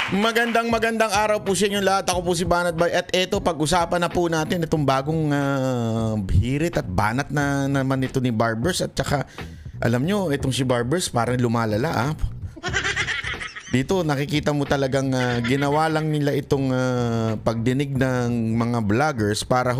Magandang araw po sa inyo lahat. Ako po si Banat Bay. At eto, pag-usapan na po natin itong bagong hirit at banat na naman ito ni Barbers. At saka, alam nyo, itong si Barbers parang lumalala. Dito, nakikita mo talagang ginawa lang nila itong pagdinig ng mga vloggers para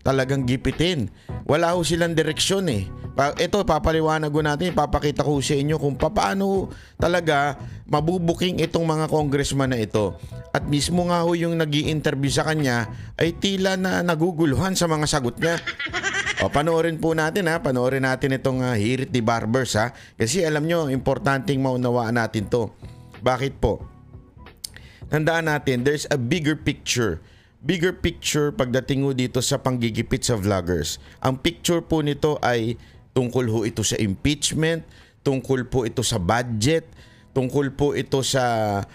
talagang gipitin. Wala ho silang direksyon eh. Ito, papaliwanag ko natin, papakita ko sa inyo kung paano talaga mabubuking itong mga congressman na ito. At mismo nga ho yung nag-i-interview sa kanya ay tila na naguguluhan sa mga sagot niya. Panoorin po natin panoorin natin itong hirit ni Barbers kasi alam nyo, importanteng maunawaan natin to. Bakit po? Tandaan natin, there's a bigger picture. Bigger picture pagdating ho dito sa panggigipit sa vloggers. Ang picture po nito ay tungkol ho ito sa impeachment, tungkol po ito sa budget, tungkol po ito sa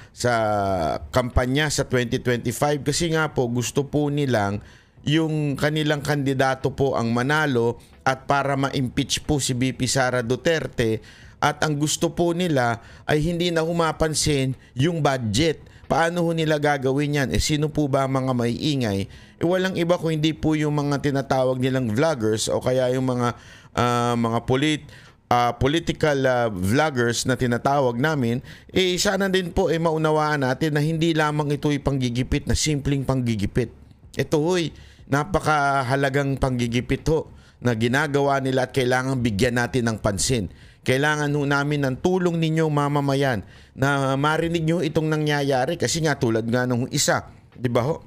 kampanya sa 2025 kasi nga po gusto po nilang yung kanilang kandidato po ang manalo at para ma-impeach po si VP Sara Duterte. At ang gusto po nila ay hindi na humapansin yung budget. Paano ho nila gagawin yan? Sino po ba mga maiingay? Walang iba kung hindi po yung mga tinatawag nilang vloggers o kaya yung mga political vloggers na tinatawag namin. Sana din po maunawaan natin na hindi lamang ito ay panggigipit na simpleng panggigipit. Ito ho'y napakahalagang panggigipit ho na ginagawa nila at kailangan bigyan natin ng pansin. Kailangan ho namin ng tulong ninyo mamamayan na marinig nyo itong nangyayari kasi nga tulad nga nung isa, di ba ho?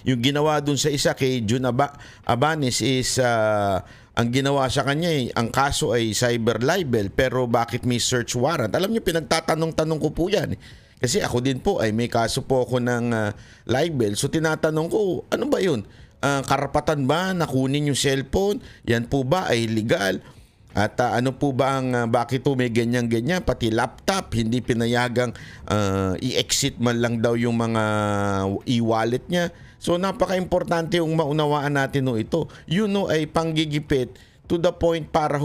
Yung ginawa dun sa isa kay Jun Abanes is ang ginawa sa kanya ang kaso ay cyber libel pero bakit may search warrant? Alam nyo, pinagtatanong-tanong ko po yan. Kasi ako din po ay may kaso po ako ng libel. So tinatanong ko, ano ba yun? Karapatan ba na kunin yung cellphone? Yan po ba ay legal? At ano po ba ang bakit po may ganyan-ganyan? Pati laptop, hindi pinayagang i-exit man lang daw yung mga e-wallet niya. So napaka-importante yung maunawaan natin ito. Yun ay panggigipit to the point para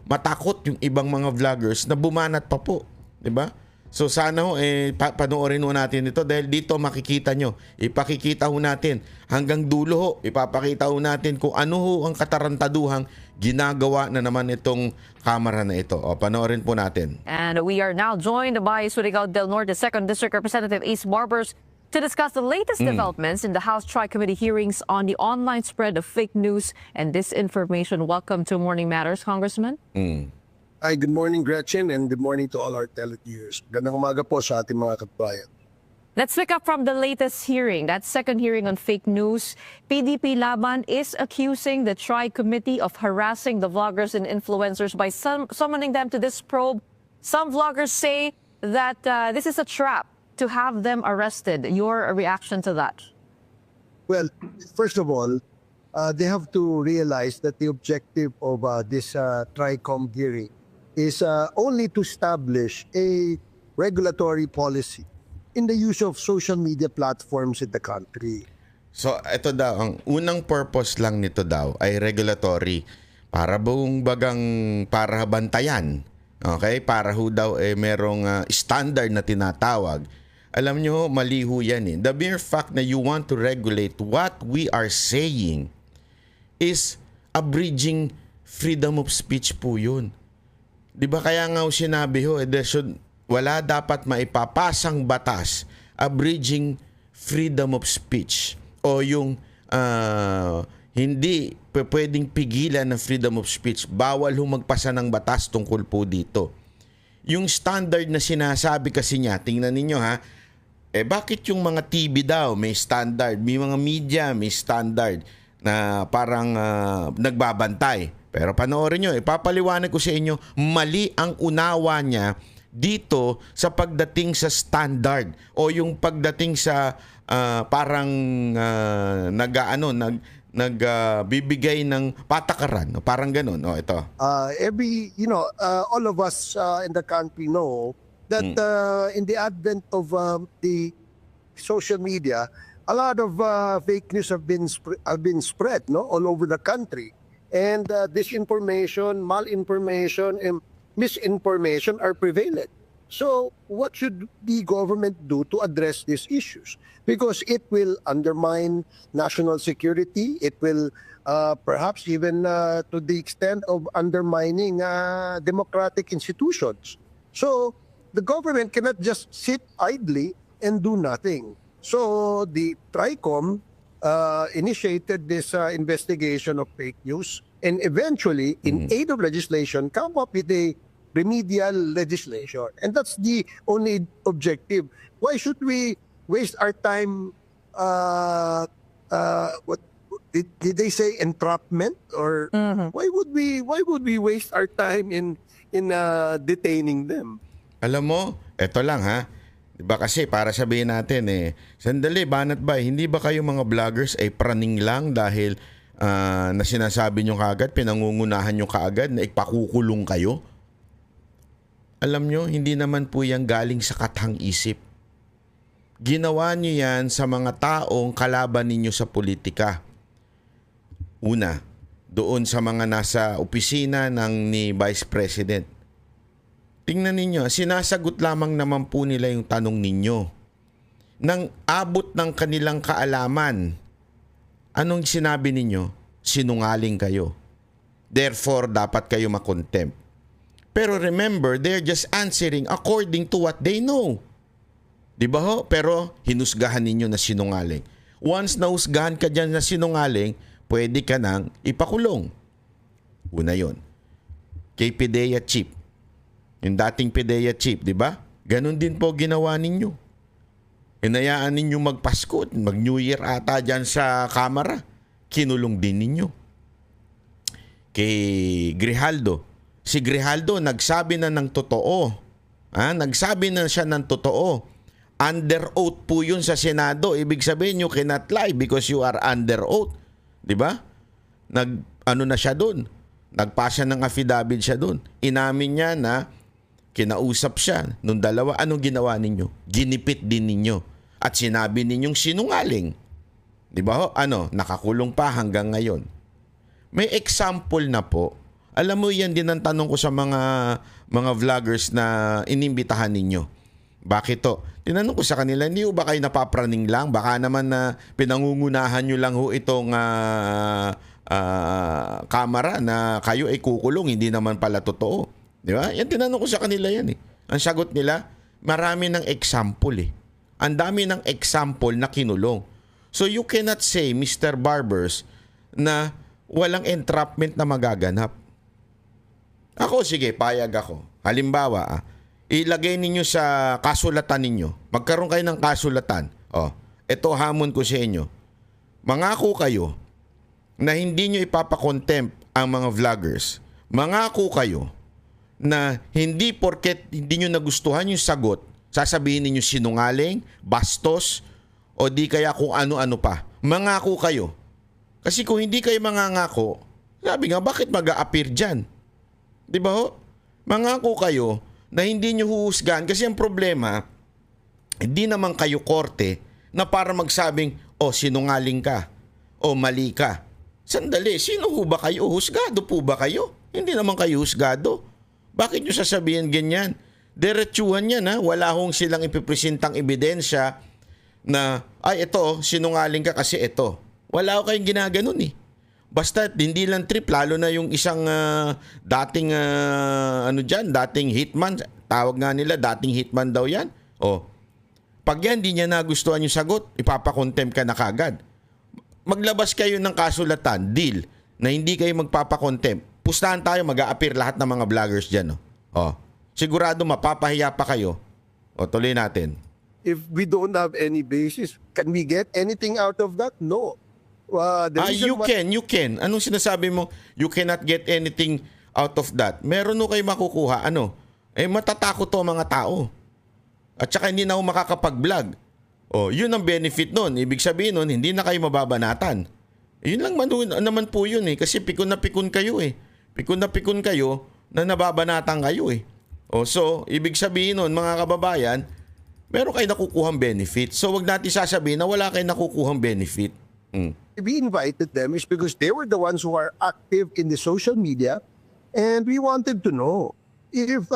matakot yung ibang mga vloggers na bumanat pa po. Diba? So sana panoorin natin ito dahil dito makikita nyo, ipakikita natin hanggang dulo ipapakita natin kung ano ang katarantaduhang ginagawa na naman itong kamera na ito. Panoorin po natin. And we are now joined by Surigao del Norte 2nd District Representative Ace Barbers to discuss the latest developments in the House Tri-Committee hearings on the online spread of fake news and disinformation. Welcome to Morning Matters, Congressman. Hi, good morning Gretchen and good morning to all our televiewers. Gandang umaga po sa ating mga kabayan. Let's pick up from the latest hearing, that second hearing on fake news. PDP Laban is accusing the Tri-Committee of harassing the vloggers and influencers by summoning them to this probe. Some vloggers say that this is a trap to have them arrested. Your reaction to that? Well, first of all, they have to realize that the objective of this Tri-Com hearing is only to establish a regulatory policy in the use of social media platforms in the country. So ito daw, ang unang purpose lang nito daw ay regulatory para para bantayan. Okay? Para daw merong standard na tinatawag. Alam nyo, mali yan The mere fact na you want to regulate what we are saying is abridging freedom of speech po yun. Di ba kaya nga sinabi wala dapat maipapasang batas abridging freedom of speech o yung hindi pwedeng pigilan ng freedom of speech. Bawal magpasa ng batas tungkol po dito. Yung standard na sinasabi kasi niya, tingnan ninyo bakit yung mga TV daw may standard, may mga media may standard na parang nagbabantay. Pero panoorin nyo, ipapaliwanag ko sa inyo, mali ang unawa niya dito sa pagdating sa standard o yung pagdating sa parang nagbibigay ng patakaran, parang ganun. Ito. All of us in the country know that in the advent of the social media, a lot of fake news have been spread all over the country. And disinformation, malinformation, and misinformation are prevalent. So, what should the government do to address these issues? Because it will undermine national security. It will perhaps even to the extent of undermining democratic institutions. So, the government cannot just sit idly and do nothing. So, the TRICOM initiated this investigation of fake news and eventually, in aid of legislation, come up with a remedial legislation. And that's the only objective. Why should we waste our time, what did they say, entrapment? Or why would we waste our time in detaining them? Alam mo, eto lang ha. Diba kasi para sabihin natin sandali, Banat Bay, hindi ba kayo mga vloggers ay praning lang dahil na sinasabi nyo kaagad, pinangungunahan nyo kaagad na ipakukulong kayo? Alam nyo, hindi naman po yan galing sa kathang isip. Ginawa nyo yan sa mga taong kalaban ninyo sa politika. Una, doon sa mga nasa opisina ni Vice President. Tingnan ninyo, sinasagot lamang naman po nila yung tanong ninyo. Nang abot ng kanilang kaalaman, anong sinabi ninyo? Sinungaling kayo. Therefore, dapat kayo makontempt. Pero remember, they're just answering according to what they know. Di ba ho? Pero hinusgahan ninyo na sinungaling. Once nahusgahan ka dyan na sinungaling, pwede ka nang ipakulong. Una yon. Kay PIDEA Chief. Yung dating PIDEA Chief, di ba? Ganon din po ginawa ninyo. Hinayaan ninyo magpasko, mag-New Year ata dyan sa kamera. Kinulong din ninyo. Kay Grijaldo. Si Grijaldo nagsabi na ng totoo. Nagsabi na siya ng totoo. Under oath po yun sa Senado. Ibig sabihin you cannot lie because you are under oath. Di ba? Ano na siya doon? Nagpasa ng affidavit siya doon. Inamin niya na kinausap siya nung dalawa. Anong ginawa ninyo? Ginipit din ninyo. At sinabi ninyong sinungaling. Di ba ho? Nakakulong pa hanggang ngayon. May example na po. Alam mo, yan din ang tanong ko sa mga vloggers na inimbitahan ninyo. Bakit to? Tinanong ko sa kanila, hindi ba kayo napapraning lang? Baka naman na pinangungunahan nyo lang ho itong kamera na kayo ay kukulong, hindi naman pala totoo. Di ba? Yan tinanong ko sa kanila yan. Ang sagot nila, marami ng example Ang dami ng example na kinulong. So you cannot say, Mr. Barbers, na walang entrapment na magaganap. Ako, sige, payag ako. Halimbawa, ilagay ninyo sa kasulatan ninyo. Magkaroon kayo ng kasulatan. Ito hamon ko sa inyo. Mangako kayo na hindi nyo ipapakontempt ang mga vloggers. Mangako kayo na hindi porket hindi nyo nagustuhan yung sagot, sasabihin ninyo sinungaling, bastos, o di kaya kung ano-ano pa. Mangako kayo. Kasi kung hindi kayo mangangako, sabi nga, bakit mag-a-appear dyan? Di ba ho? Mangako kayo na hindi nyo huhusgahan. Kasi ang problema, hindi naman kayo korte na para magsabing, sinungaling ka, mali ka. Sandali, sino ho ba kayo? Husgado po ba kayo? Hindi naman kayo husgado. Bakit nyo sasabihin ganyan? Diretsuhan yan wala hong silang ipipresentang ebidensya na, ito, sinungaling ka kasi ito. Wala ho kayong ginaganon Basta hindi lang trip, lalo na yung isang dating dating hitman, tawag nga nila, dating hitman daw yan. Pag yan, di niya nagustuhan yung sagot, ipapakontempt ka na kagad. Maglabas kayo ng kasulatan, deal, na hindi kayo magpapakontempt. Pustahan tayo, mag-a-appear lahat ng mga vloggers dyan. Sigurado mapapahiya pa kayo. Tuloy natin. If we don't have any basis, can we get anything out of that? No. You can. Anong sinasabi mo? You cannot get anything out of that. Meron no kayo makukuha. Matatakot to mga tao. At saka hindi na ako makakapag-vlog. Yun ang benefit nun. Ibig sabihin nun, hindi na kayo mababanatan. Yun lang naman po yun Kasi pikon na pikon kayo Pikon na pikon kayo na nababanatan kayo So, ibig sabihin nun, mga kababayan, meron kayo nakukuhang benefit. So, wag natin sasabihin na wala kayo nakukuhang benefit. We invited them is because they were the ones who are active in the social media, and we wanted to know if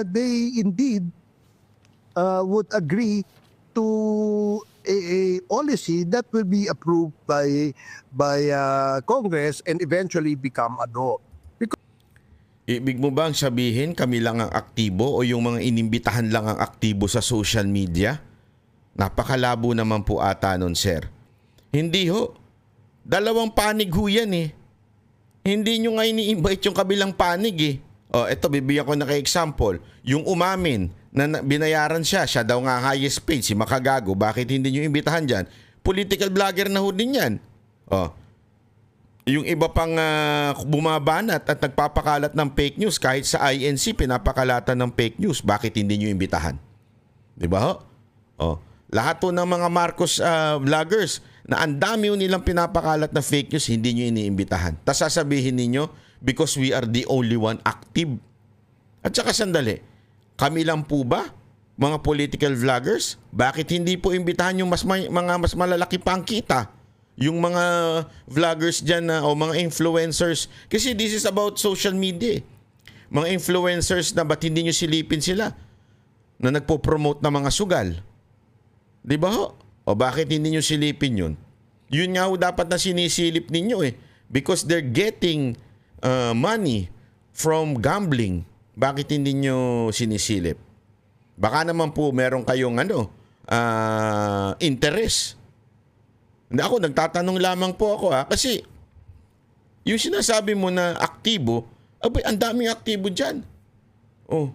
they indeed would agree to a policy that will be approved by Congress and eventually become a law. Ibig mo bang sabihin kami lang ang aktibo o yung mga inimbitahan lang ang aktibo sa social media? Napakalabo naman po ata nun, sir. Hindi ho. Dalawang panig ho yan eh. Hindi nyo nga ini-invite yung kabilang panig eh. O, eto, bibigyan ko na example. Yung umamin na binayaran siya daw nga highest paid, si Makagago. Bakit hindi nyo imbitahan dyan? Political vlogger na ho din yan. O, yung iba pang bumabanat at nagpapakalat ng fake news, kahit sa INC pinapakalatan ng fake news, bakit hindi nyo imbitahan? Di ba ho? O, lahat po ng mga Marcos vloggers na ang dami nilang pinapakalat na fake news, hindi nyo iniimbitahan. Tapos sasabihin ninyo, because we are the only one active. At saka sandali, kami lang po ba, mga political vloggers? Bakit hindi po imbitahan yung mga mas malalaki pang kita? Yung mga vloggers dyan o mga influencers. Kasi this is about social media. Mga influencers na ba't hindi nyo silipin sila na nagpo-promote ng mga sugal? Di ba ho? O bakit hindi nyo silipin yun? Yun nga ho dapat na sinisilip ninyo eh. Because they're getting money from gambling. Bakit hindi nyo sinisilip? Baka naman po meron kayong interest. Hindi, ako nagtatanong lamang po ako kasi yung sinasabi mo na aktibo, abay, ang daming aktibo dyan. Oh,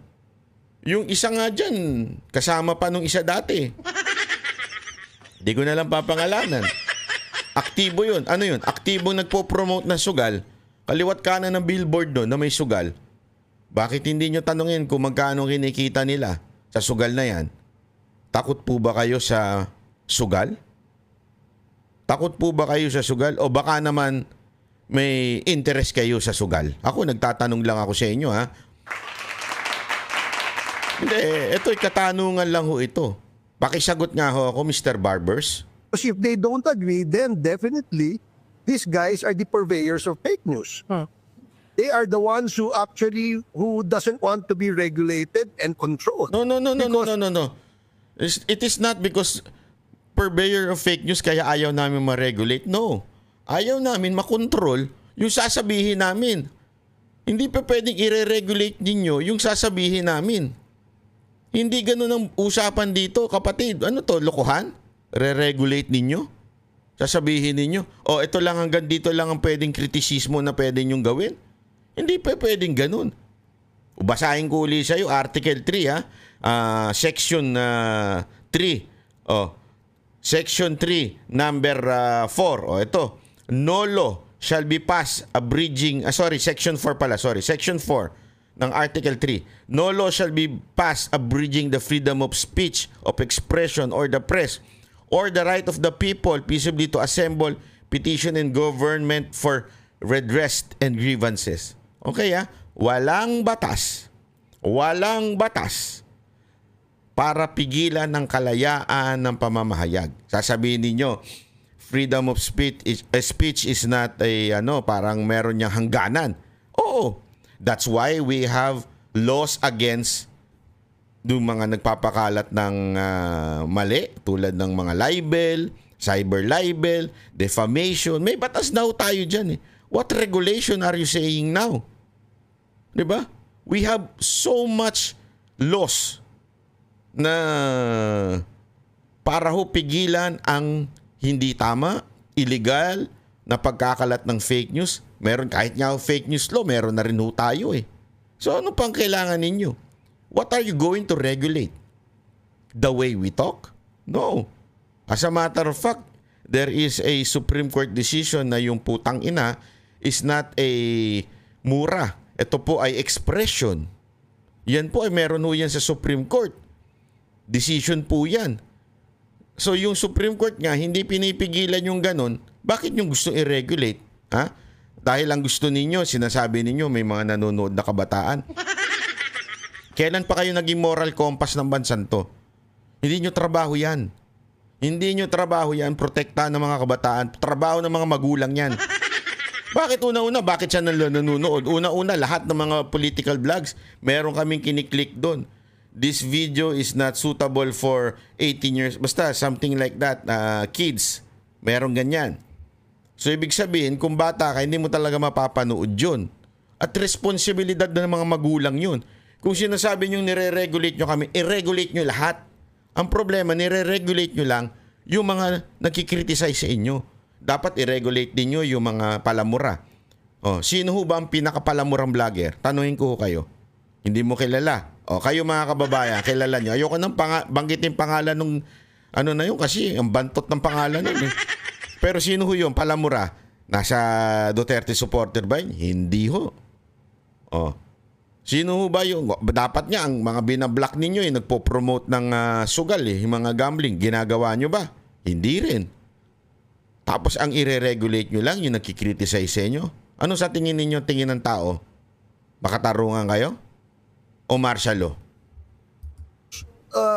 yung isa nga dyan, kasama pa nung isa dati. Hindi ko na lang papangalanan. Aktibo yun. Ano yun? Aktibo nagpo-promote ng sugal. Kaliwat kanan ng billboard doon na may sugal. Bakit hindi nyo tanungin kung magkano kinikita nila sa sugal na yan? Takot po ba kayo sa sugal? Takot po ba kayo sa sugal? O baka naman may interest kayo sa sugal? Ako, nagtatanong lang ako sa inyo, ha? Hindi, ito'y katanungan lang ho ito. Pakisagot nga ho ako, Mr. Barbers. Because if they don't agree, then definitely these guys are the purveyors of fake news. They are the ones who doesn't want to be regulated and controlled. No. It is not because purveyor of fake news kaya ayaw namin ma-regulate. No. Ayaw namin makontrol yung sasabihin namin. Hindi pa pwedeng i-regulate ninyo yung sasabihin namin. Hindi ganun ang usapan dito, kapatid. Ano to, lokohan? Re-regulate ninyo? Sasabihin ninyo, ito lang hanggang dito lang ang pwedeng kritisismo na pwede nyong gawin. Hindi pa pwedeng ganun. Basahin ko ulit sa'yo, Article 3, Section 3. Section 3, number 4. Ito. No law shall be passed abridging, Section 4 pala, Section 4 ng Article 3. No law shall be passed abridging the freedom of speech, of expression, or the press, or the right of the people peaceably to assemble, petition, and government for redress and grievances. Okay, walang batas para pigilan ng kalayaan ng pamamahayag. Sasabihin ninyo, freedom of speech is not parang meron niyang hangganan. Oo, that's why we have laws against yung mga nagpapakalat ng mali, tulad ng mga libel, cyber libel, defamation. May batas daw tayo dyan eh. What regulation are you saying now? Diba? We have so much laws na para ho pigilan ang hindi tama, illegal na pagkakalat ng fake news. Meron kahit nga fake news law, meron na rin ho tayo eh. So ano pang kailangan ninyo? What are you going to regulate? The way we talk? No. As a matter of fact, there is a Supreme Court decision na yung putang ina is not a mura. Ito po ay expression. Yan po ay meron ho yan sa Supreme Court. Decision po yan. So yung Supreme Court nga, hindi pinipigilan yung ganun. Bakit yung gusto i-regulate? Ha? Dahil ang gusto ninyo, sinasabi ninyo may mga nanonood na kabataan. Kailan pa kayo naging moral compass ng bansang to? Hindi nyo trabaho yan. Hindi nyo trabaho yan, protektahan ng mga kabataan. Trabaho ng mga magulang yan. Bakit una-una? Bakit siya nanonood? Una-una, lahat ng mga political blogs, meron kaming kiniklik doon. this video is not suitable for 18 years. Basta something like that. Kids, merong ganyan. So ibig sabihin, kung bata ka, hindi mo talaga mapapanood yun. At responsibilidad na ng mga magulang yun. Kung sinasabi nyo nire-regulate nyo kami, i-regulate nyo lahat. Ang problema, nire-regulate nyo lang yung mga nagkikriticize sa inyo. Dapat i-regulate din nyo yung mga palamura. Sino ho ba ang pinakapalamurang vlogger? Tanungin ko ho kayo. Hindi mo kilala. Kayo mga kababayan, kilala nyo. Ayoko nang banggitin pangalan nung ano na yun kasi ang bantot ng pangalan nun eh. Pero sino ho yun? Palamura. Nasa Duterte supporter ba yun? Hindi ho. Sino ho ba yun? Dapat nga ang mga binablock ninyo nagpo-promote ng sugal yung mga gambling. Ginagawa nyo ba? Hindi rin. Tapos ang ire-regulate nyo lang yung nagkikriticize sa inyo. Ano sa tingin ninyo tingin ng tao? Makatarungan kayo? O martial law?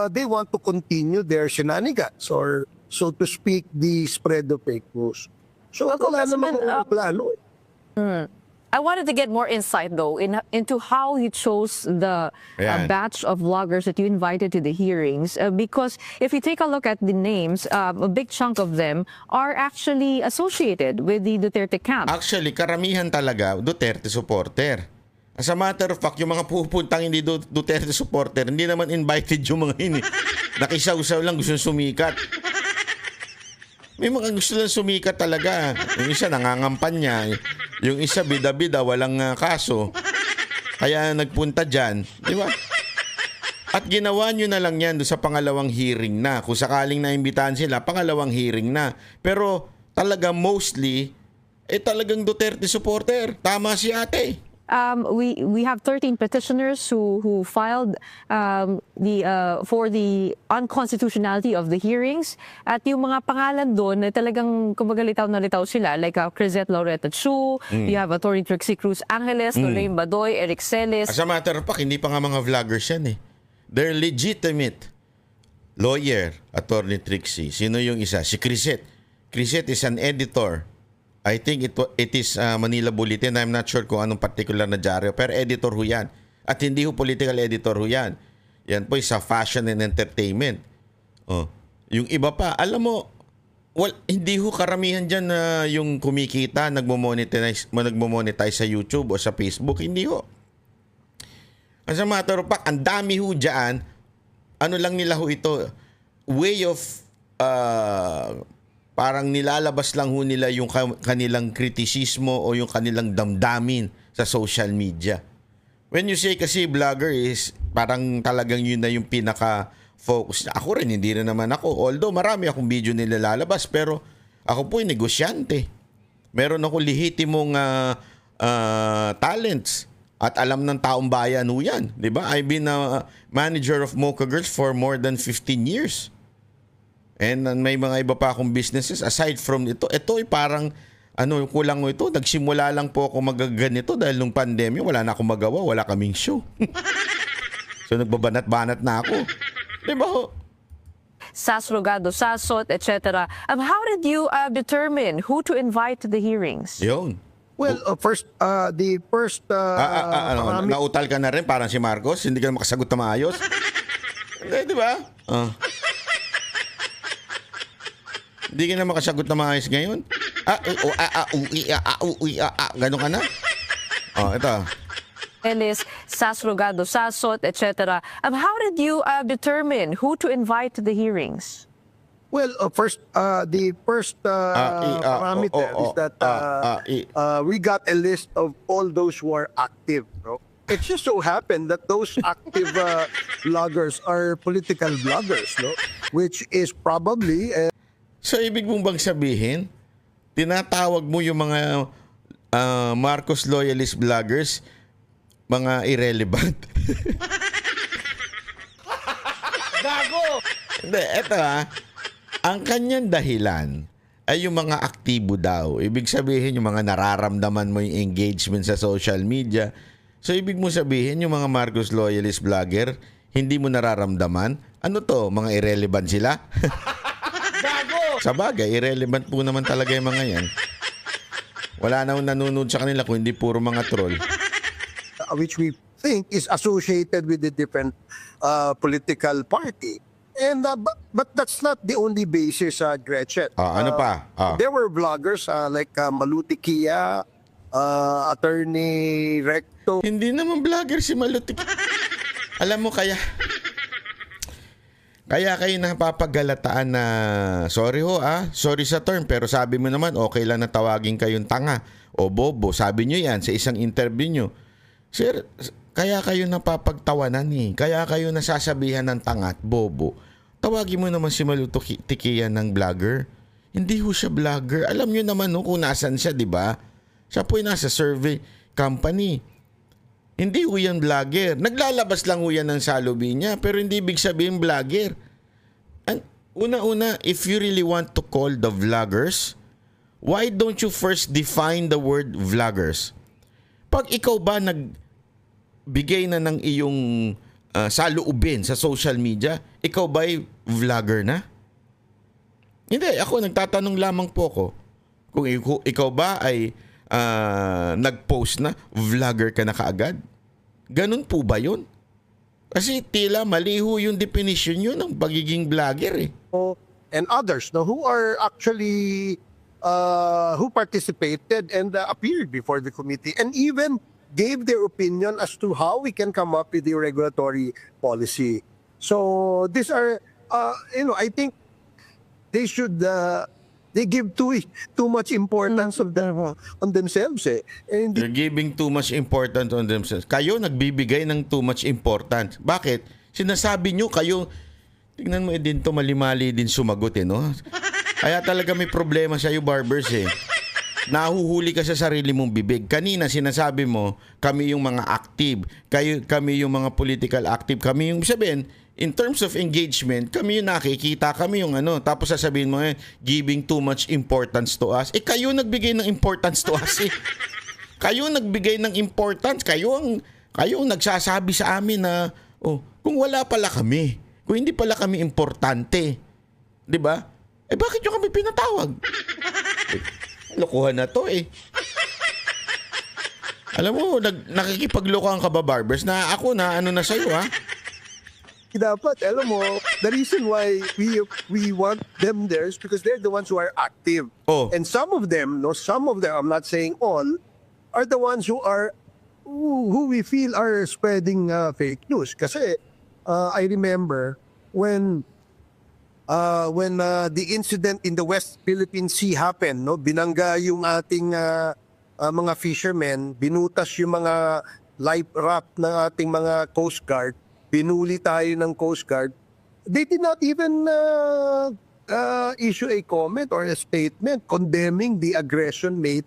They want to continue their shenanigans or, so to speak, the spread of fake news. So, wala namang plano. I wanted to get more insight, though, into how you chose the batch of vloggers that you invited to the hearings. Because if you take a look at the names, a big chunk of them are actually associated with the Duterte camp. Actually, karamihan talaga Duterte supporter. As a matter of fact, yung mga pupuntang hindi Duterte supporter, hindi naman invited yung mga ini. Nakisaw-saw lang, gusto sumikat. May mga gusto lang sumikat talaga. Yung isa nangangampanya. Yung isa bida-bida, walang kaso. Kaya nagpunta dyan. Di ba? At ginawa nyo na lang yan doon sa pangalawang hearing na. Kung sakaling naimbitahan sila, pangalawang hearing na. Pero talaga mostly, talagang Duterte supporter. Tama si ate. We have 13 petitioners who filed for the unconstitutionality of the hearings. At yung mga pangalan doon, talagang kumbaga litaw na litaw sila. Like Crisette Laureta Chu, you have Attorney Trixie Cruz Angeles, Lorraine Badoy, Eric Celes. As a matter of fact, hindi pa nga mga vloggers yan eh. They're legitimate lawyer, Attorney Trixie. Sino yung isa? Si Crisette. Crisette is an editor. I think it is Manila Bulletin. I'm not sure kung anong particular na dyaryo. Pero editor ho yan. At hindi ho political editor ho yan. Yan po sa fashion and entertainment. Yung iba pa, alam mo, hindi ho karamihan dyan na yung kumikita, nagmo-monetize sa YouTube o sa Facebook. Hindi ho. As a matter of fact, ang dami ho dyan, ano lang nila ho ito, way of parang nilalabas lang ho nila yung kanilang kritisismo o yung kanilang damdamin sa social media. When you say kasi vlogger is parang talagang yun na yung pinaka-focus. Ako rin, hindi rin naman ako. Although marami akong video nilalabas, pero ako po yung negosyante. Meron ako lehitimong talents at alam ng taong bayan ho yan. Diba? I've been a manager of Mocha Girls for more than 15 years. And may mga iba pa akong businesses aside from ito ay parang kulang mo ito. Nagsimula lang po ako magaganito dahil nung pandemya wala na akong magawa, wala kaming show. So nagbabanat-banat na ako. Diba ho? Sas Rogado, Sasot, etc. How did you determine who to invite to the hearings? Yun. Well, first, nautal ka na rin parang si Marcos, hindi ka na makasagot na maayos. Di ba? Hindi ka na makasagot na maayos ngayon? Ganon ka na? Ito. Ellis, Sas Rogado, Sasot, etc. How did you determine who to invite to the hearings? Well, first, the first parameter is that we got a list of all those who are active. No? It just so happened that those active vloggers are political vloggers, no? Which is probably... So, ibig mong bang sabihin, tinatawag mo yung mga Marcos loyalist vloggers, mga irrelevant? Gago! Hindi, eto ang kanyang dahilan ay yung mga aktibo daw. Ibig sabihin yung mga nararamdaman mo yung engagement sa social media. So, ibig mo sabihin yung mga Marcos loyalist vlogger, hindi mo nararamdaman? Ano to? Mga irrelevant sila? Sa bagay, irrelevant po naman talaga yung mga yan. Wala na nanonood sa kanila kung hindi puro mga troll. Which we think is associated with the different political party. And but that's not the only basis, Gretchen. Ano pa? There were vloggers like Maluti Kia, Attorney Recto. Hindi naman vlogger si Malutik. Alam mo kaya kayo napapagalataan na sorry sorry sa term, pero sabi mo naman okay lang na tawagin kayong tanga o bobo. Sabi nyo yan sa isang interview nyo. Sir, kaya kayo napapagtawanan kaya kayo nasasabihan ng tanga at bobo. Tawagin mo naman si Malutikian ng vlogger. Hindi ho siya vlogger. Alam nyo naman kung nasan siya, di ba? Siya po'y nasa survey company. Hindi ho yan vlogger. Naglalabas lang ho yan ng salobi niya, pero hindi ibig sabihin vlogger. And una-una, if you really want to call the vloggers, why don't you first define the word vloggers? Pag ikaw ba nagbigay na ng iyong saloobin sa social media, ikaw ba'y vlogger na? Hindi, ako nagtatanong lamang po ko kung ikaw ba ay nag-post na, vlogger ka na kaagad? Ganun po ba yun? Kasi tila maliho yung definition yun ng pagiging vlogger And others who are actually who participated and appeared before the committee and even gave their opinion as to how we can come up with the regulatory policy. So these are, I think they should they give too much importance on themselves. And They're giving too much importance on themselves. Kayo nagbibigay ng too much importance. Bakit? Sinasabi nyo kayo, tingnan mo din to malimali din sumagot no? Kaya talaga may problema sa iyo, Barbers Nahuhuli ka sa sarili mong bibig. Kanina sinasabi mo, kami yung mga active, kami yung mga political active, kami yung sabihin, in terms of engagement, kami yung nakikita, kami yung tapos sasabihin mo giving too much importance to us. Kayo nagbigay ng importance to us Kayo nagbigay ng importance, kayo ang nagsasabi sa amin na kung wala pala kami, kung hindi pala kami importante, 'di ba? Bakit nyo kami pinatawag? Lokohan na to Alam mo, nakikipaglokohan ka ba, Barbers, na ako na na sa'yo, dapat, alam mo, the reason why we want them there is because they're the ones who are active. And some of them, I'm not saying all, are the ones who we feel are spreading fake news. Kasi I remember when the incident in the West Philippine Sea happened, binangga yung ating mga fishermen, binutas yung mga life raft ng ating mga Coast Guard, binuli tayo ng Coast Guard. They did not even issue a comment or a statement condemning the aggression made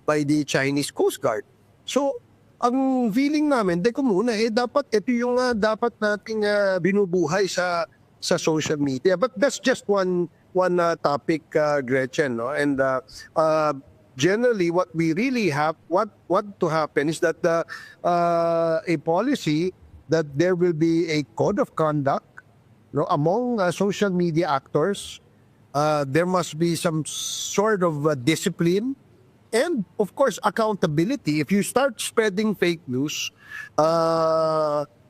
by the Chinese Coast Guard. So, ang feeling namin, dapat ito yung dapat nating binubuhay sa social media. But that's just one topic, Gretchen, and generally what we really have what to happen is that a policy that there will be a code of conduct among social media actors. There must be some sort of discipline and of course accountability. If you start spreading fake news,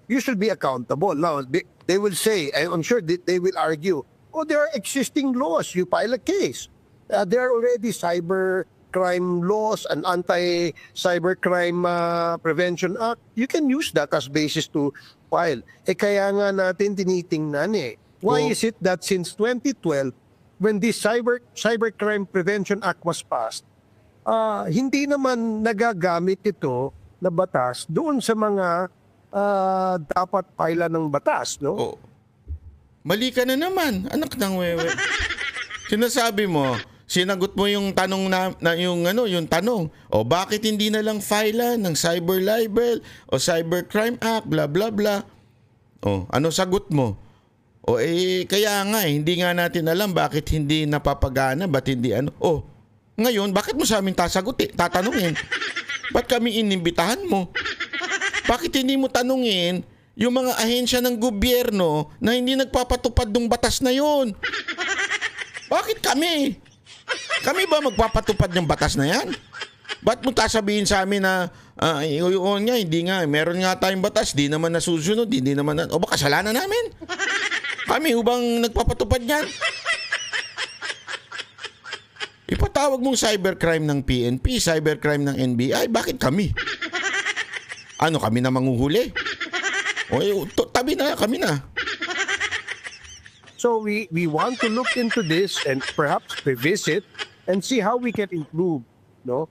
you should be accountable. Now, they will say, I'm sure they will argue, there are existing laws. You file a case. There are already cybercrime laws and anti-cybercrime prevention act. You can use that as basis to file. Kaya nga natin tinitingnan Why is it that since 2012, when this cybercrime prevention act was passed, hindi naman nagagamit ito na batas doon sa mga dapat paila ng batas, Mali ka na naman, anak ng wewe. Sinasabi mo, sinagot mo yung tanong yung tanong. Bakit hindi na lang file ng cyber libel o cybercrime act, bla bla bla. Ano sagot mo? Kaya nga hindi nga natin alam bakit hindi napapagana, ba't hindi ngayon, bakit mo sa amin tatanungin? Ba't kami inimbitahan mo? Bakit hindi mo tanungin yung mga ahensya ng gobyerno na hindi nagpapatupad ng batas na yun? Bakit kami? Kami ba magpapatupad ng batas na yan? Ba't mo sasabihin sa amin na yun nga, hindi nga, meron nga tayong batas, di naman nasusunod, hindi naman, o baka kasalanan namin? Kami ubang nagpapatupad niyan? Ipatawag mong cybercrime ng PNP, cybercrime ng NBI, bakit kami? Ano, kami na manguhuli? O, tabi na, kami na. So we want to look into this and perhaps revisit and see how we can improve. No,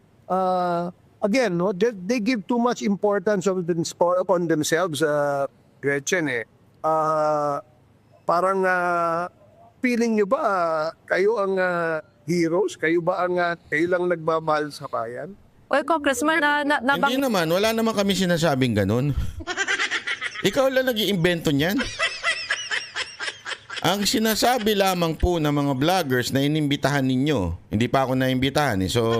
again, no, they give too much importance on themselves. Gretchen, parang feeling nyo ba kayo ang heroes? Kayo ba ang kayo lang nagmamahal sa bayan? Well, Congressman, Hindi naman, wala naman kami sinasabing ganun. Ikaw lang nag-iimbento niyan. Ang sinasabi lamang po ng mga vloggers na inimbitahan ninyo, hindi pa ako naimbitahan so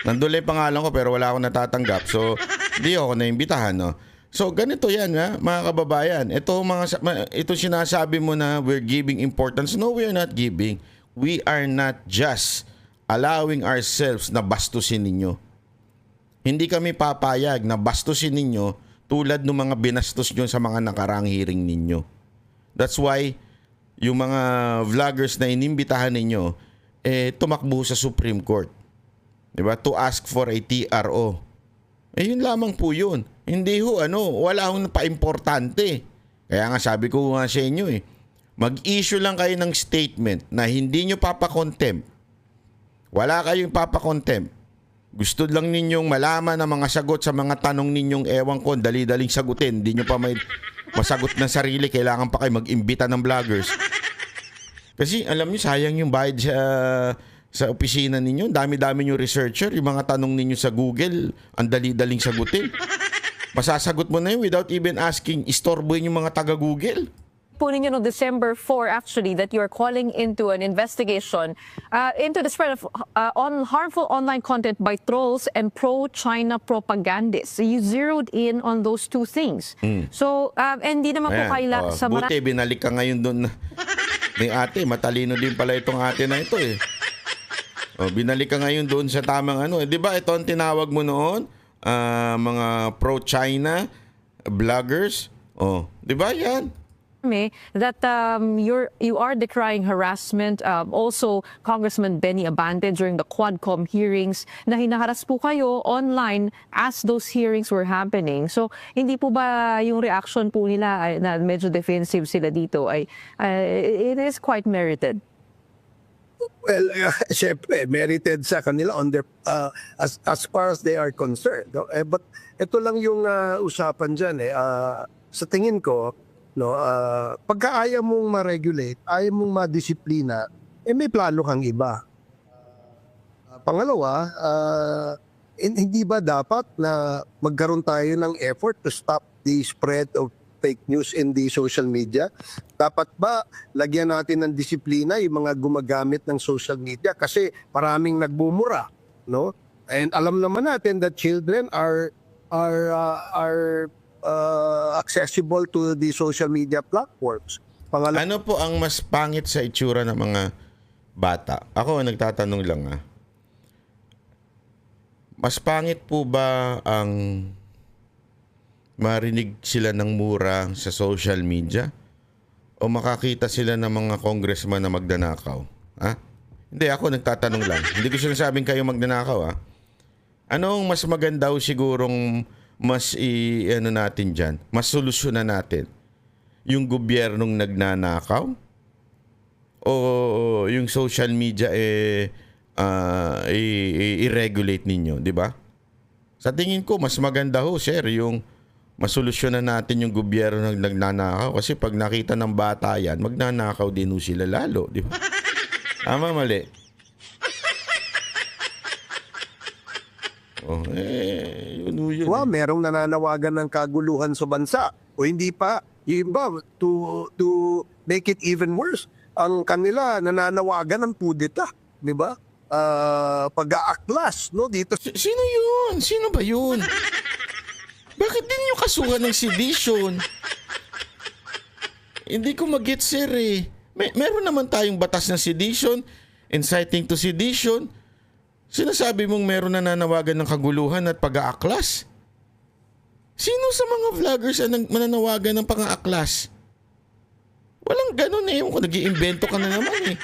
nandun lang yung pangalan ko pero wala akong natatanggap, so hindi ako naimbitahan, no? So ganito yan, mga kababayan, ito sinasabi mo na we're giving importance. No, we're not giving. We are not just allowing ourselves na bastusin ninyo. Hindi kami papayag na bastusin ninyo tulad ng mga binastos nyo sa mga nakarang hearing ninyo. That's why yung mga vloggers na inimbitahan ninyo, tumakbo sa Supreme Court. Diba? To ask for a TRO. Yun lamang po yun. Hindi wala akong pa-importante. Kaya nga sabi ko nga sa inyo mag-issue lang kayo ng statement na hindi nyo papakontempt. Wala kayong papakontempt. Gusto lang ninyong malaman ang mga sagot sa mga tanong ninyong ewan ko, dali-daling sagutin. Hindi nyo pa may masagot ng sarili, kailangan pa kayo mag-imbita ng vloggers. Kasi alam niyo, sayang yung bayad sa opisina ninyo. Dami-dami yung researcher, yung mga tanong ninyo sa Google, ang dali-daling sagutin. Masasagot mo na yun without even asking, istorbohin yung mga taga-Google. Po ninyo no December 4 actually that you're calling into an investigation into the spread of harmful online content by trolls and pro-China propagandists. So you zeroed in on those two things. So hindi naman po kaila sa buti binalik ka ngayon doon ni ate, matalino din pala itong ate na ito binalik ka ngayon doon sa tamang di ba ito ang tinawag mo noon, mga pro-China bloggers, di ba yan? That you are decrying harassment. Also, Congressman Benny Abante during the Quadcom hearings na hinaharas po kayo online as those hearings were happening. So, hindi po ba yung reaction po nila na medyo defensive sila dito it is quite merited? Well, syempre, merited sa kanila on their, as far as they are concerned. No? But ito lang yung usapan dyan. Sa tingin ko, pagka ayaw mong ma-regulate, ayaw mong ma-disiplina, may plano kang iba. Pangalawa, hindi ba dapat na magkaroon tayo ng effort to stop the spread of fake news in the social media? Dapat ba lagyan natin ng disiplina yung mga gumagamit ng social media? Kasi maraming nagbumura, no? And alam naman natin that children are accessible to the social media platforms. Ano po ang mas pangit sa itsura ng mga bata? Ako nagtatanong lang Mas pangit po ba ang marinig sila ng mura sa social media o makakita sila ng mga congressman na magnanakaw? Hindi, ako nagtatanong lang. Hindi ko sinasabing kayo magnanakaw. Anong mas maganda o sigurong mas natin dyan, mas solusyonan natin? Yung gobyernong nagnanakaw o yung social media i-regulate ninyo, di ba? Sa tingin ko, mas maganda sir, yung masolusyonan natin yung gobyerno nagnanakaw kasi pag nakita ng bata yan, magnanakaw din sila lalo, di ba? Tama, mali? Yun. Merong nananawagan ng kaguluhan sa bansa o hindi pa, yung iba to make it even worse, ang kanila nananawagan ng kudeta, di ba? Pag-aaklas, no, dito. Sino yun? Sino ba yun? Bakit din yung kasuhan ng sedition? Hindi ko mag-get, sir. Meron naman tayong batas ng sedition, inciting to sedition. Sinasabi mong meron na nanawagan ng kaguluhan at pag-aaklas? Sino sa mga vloggers ang mananawagan ng pang-aaklas? Walang ganun eh. Kung nag-iimbento ka na naman eh.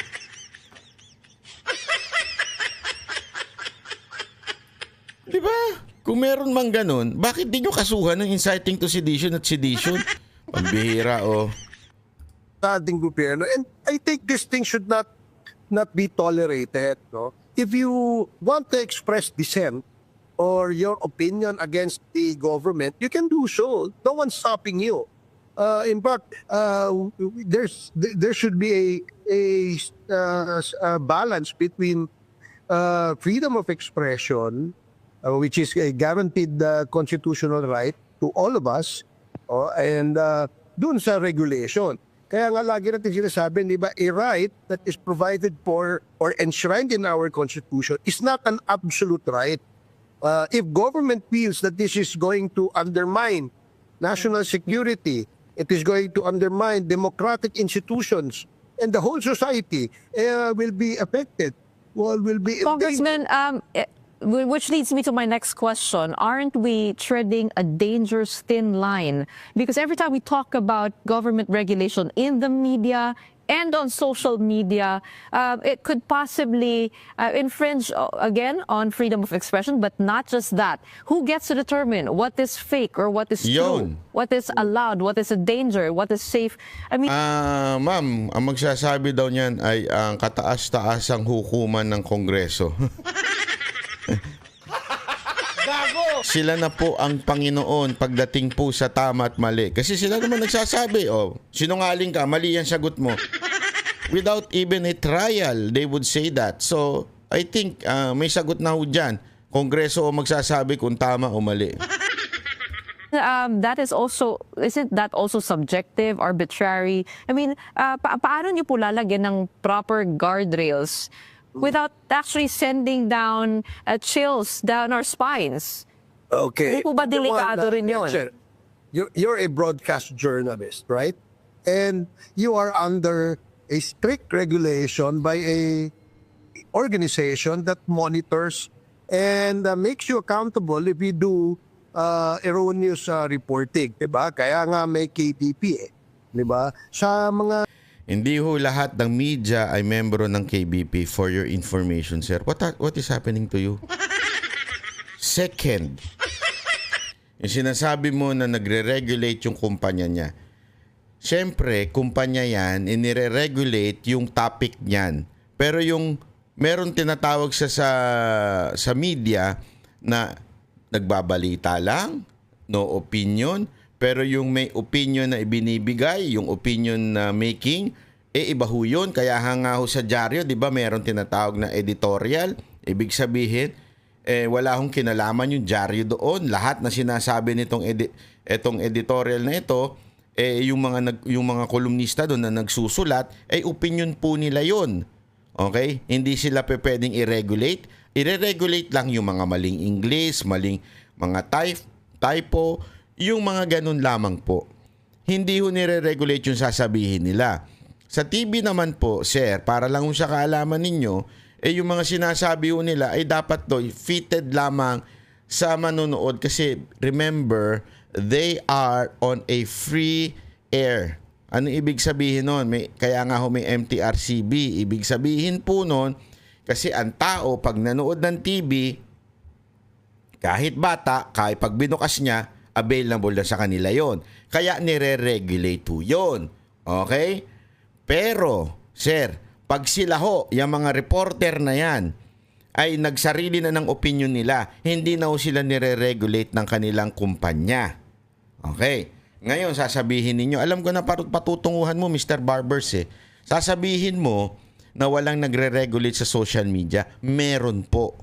Di ba? Kung meron mang ganun, bakit di nyo kasuhan ng inciting to sedition at sedition? Pambihira oh. Sa ating gobyerno. And I think this thing should not be tolerated. No? If you want to express dissent or your opinion against the government, you can do so. No one's stopping you. In fact, there should be a balance between freedom of expression, which is a guaranteed constitutional right to all of us, and dun sa regulation. Kaya nga lagi natin sinasabi, di ba, a right that is provided for or enshrined in our Constitution is not an absolute right. If government feels that this is going to undermine national security, it is going to undermine democratic institutions, and the whole society will be affected. Will be Congressman, which leads me to my next question. Aren't we treading a dangerous thin line? Because every time we talk about government regulation in the media and on social media, it could possibly infringe again on freedom of expression, but not just that. Who gets to determine what is fake or what is true? What is allowed? What is a danger? What is safe? I mean, ma'am, ang magsasabi daw niyan ay ang kataas-taasang hukuman ng Kongreso. Sila na po ang Panginoon pagdating po sa tama at mali. Kasi sila naman nagsasabi, sinungaling ka, mali yan sagot mo. Without even a trial, they would say that. So, I think may sagot na ho dyan. Kongreso o magsasabi kung tama o mali. that is also, isn't that also subjective, arbitrary? I mean, paano niyo po lalagyan ng proper guardrails without actually sending down chills down our spines? Okay. Hindi po ba delikado rin yun? Sir, you're a broadcast journalist, right? And you are under a strict regulation by a organization that monitors and makes you accountable if you do erroneous reporting, diba? Kaya nga may KBP diba? Sa mga Hindi ho lahat ng media ay membro ng KBP, for your information, sir. What is happening to you? Second, yung sinasabi mo na nagre-regulate yung kumpanya niya. Siyempre, kumpanya yan, inire-regulate yung topic niyan. Pero yung meron tinatawag sa media na nagbabalita lang, no opinion, pero yung may opinion na ibinibigay, yung opinion na making, iba ho yun. Kaya nga ho sa dyaryo, di ba, meron tinatawag na editorial. Ibig sabihin, wala hong kinalaman yung dyaryo doon. Lahat na sinasabi nitong etong editorial na ito, yung mga kolumnista doon na nagsusulat, opinion po nila yun. Okay? Hindi sila pwedeng i-regulate. I-regulate lang yung mga maling English, maling mga typo, yung mga ganun lamang po. Hindi ho nire-regulate yung sasabihin nila. Sa TV naman po, sir, para lang sa kaalaman ninyo, yung mga sinasabi ho nila ay dapat fitted lamang sa manonood. Kasi remember, they are on a free air. Ano ibig sabihin nun? Kaya nga ho may MTRCB. Ibig sabihin po nun, kasi ang tao pag nanood ng TV, kahit bata, kahit pag binukas niya, available na sa kanila yon. Kaya nire-regulate po yun. Okay? Pero, sir, pag sila ho, yung mga reporter na yan, ay nagsarili na ng opinion nila, hindi na ho sila nire-regulate ng kanilang kumpanya. Okay? Ngayon, sasabihin ninyo, alam ko na patutunguhan mo, Mr. Barbers Sasabihin mo na walang nagre-regulate sa social media. Meron po.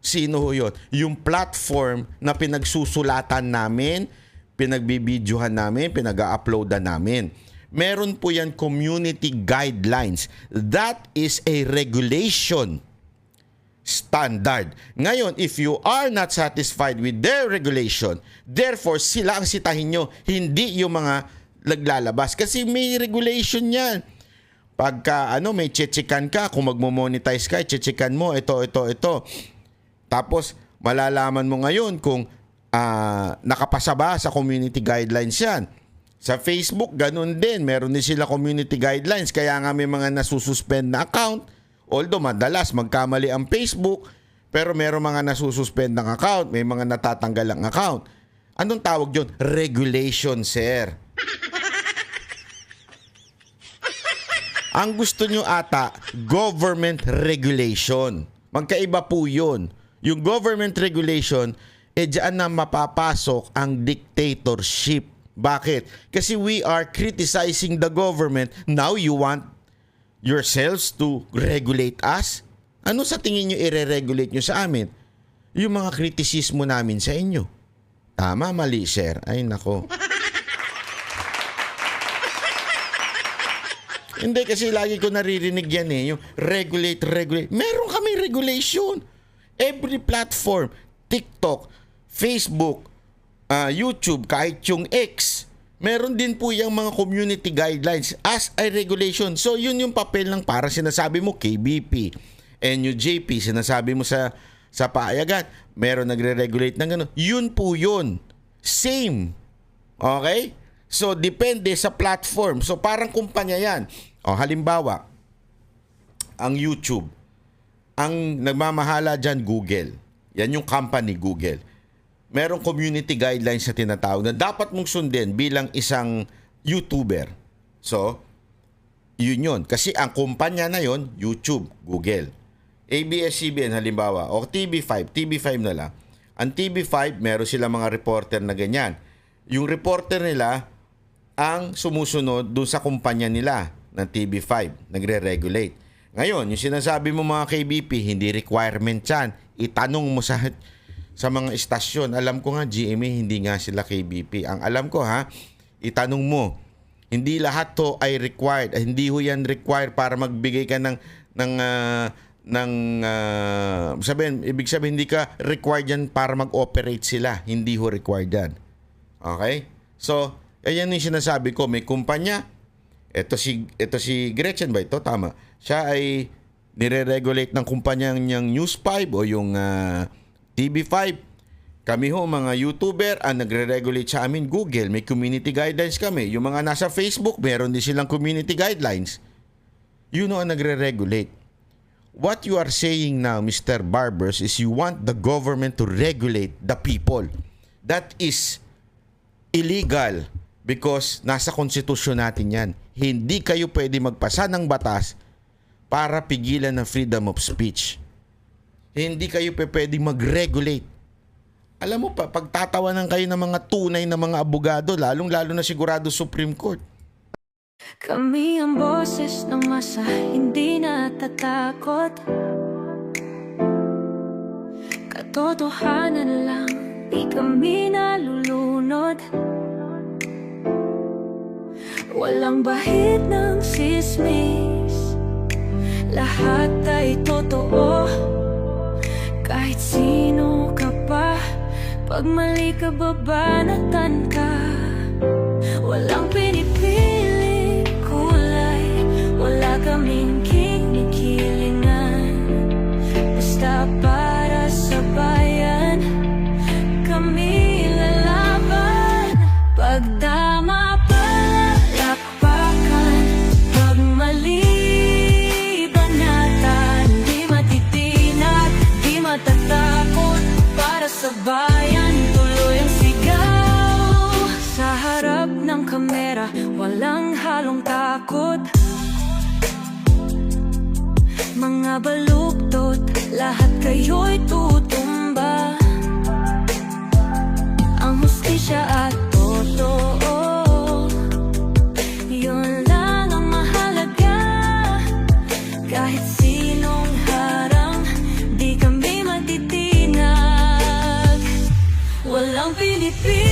Sino ho yun? Yung platform na pinagsusulatan namin, pinagbibidyohan namin, pinag-uploadan namin. Meron po yan community guidelines. That is a regulation standard. Ngayon, if you are not satisfied with their regulation, therefore sila ang sitahin nyo, hindi yung mga naglalabas. Kasi may regulation yan. Pagka may chechikan ka, kung magmo-monetize ka, chechikan mo, ito. Tapos, malalaman mo ngayon kung nakapasa ba sa community guidelines yan. Sa Facebook, ganun din. Meron din sila community guidelines. Kaya nga may mga nasususpend na account. Although madalas magkamali ang Facebook, pero meron mga nasususpend ng account. May mga natatanggal ang account. Anong tawag yun? Regulation, sir. Ang gusto nyo ata, government regulation. Magkaiba po yun. Yung government regulation, dyan na mapapasok ang dictatorship. Bakit? Kasi we are criticizing the government. Now you want yourselves to regulate us? Ano sa tingin nyo i-regulate nyo sa amin? Yung mga kritisismo namin sa inyo. Tama, mali, sir. Ay, nako. Hindi, kasi lagi ko naririnig yan yung regulate. Meron kami regulation. Every platform, TikTok, Facebook, YouTube, kahit yung X, meron din po yung mga community guidelines as a regulation. So, yun yung papel ng para sinasabi mo, KBP, NUJP, sinasabi mo sa payagan, meron nagre-regulate ng gano'n. Yun po yun. Same. Okay? So, depende sa platform. So, parang kumpanya yan. Halimbawa, ang YouTube, ang nagmamahala dyan, Google. Yan yung company, Google. Merong community guidelines na tinatawag na dapat mong sundin bilang isang YouTuber. So, yun. Kasi ang kumpanya na yon, YouTube, Google. ABS-CBN halimbawa, o TV5 na lang. Ang TV5, meron sila mga reporter na ganyan. Yung reporter nila, ang sumusunod doon sa kumpanya nila ng TV5, nagre-regulate. Ngayon, yung sinasabi mo mga KBP, hindi requirement yan. Itanong mo sa mga istasyon. Alam ko nga, GMA, hindi nga sila KBP. Ang alam ko itanong mo. Hindi lahat to ay required. Hindi ho yan required para magbigay ka ibig sabihin, hindi ka required yan para mag-operate sila. Hindi ho required yan. Okay? So, ayan yung sinasabi ko. May kumpanya. Ito si Gretchen ba ito? Tama. Siya ay nire-regulate ng kumpanya niyang News 5 o yung TV5. Kami ho, mga YouTuber, ang nagre-regulate sa amin, Google. May community guidelines kami. Yung mga nasa Facebook, meron din silang community guidelines. Yun ang nagre-regulate. What you are saying now, Mr. Barbers, is you want the government to regulate the people. That is illegal because nasa konstitusyon natin yan. Hindi kayo pwede magpasa ng batas para pigilan ng freedom of speech. Hindi kayo pwede mag-regulate. Alam mo pa, pagtatawanan kayo ng mga tunay na mga abogado, lalong-lalo na sigurado Supreme Court. Kami ang boses ng masa, hindi natatakot. Katotohanan lang, di kami nalulunod. Walang bahid ng sismis, lahat ay totoo. Kahit sino ka pa, pag mali ka, babanatan ka. Walang pinipiling kulay, wala kaming kinikilingan. Basta para sa bayan, kami lalaban. Pagdama palakpakan, pag mali banatan, di matitinag, di matatakot. Para sa bayan, tuloy ang sigaw. Sa harap ng kamera, walang halong takot. Mga baluktot, lahat kayo'y tutumba. Ang hustisya at totoo, yun lang ang mahalaga. Kahit sinong harang, di kami matitinag. Walang Pilipino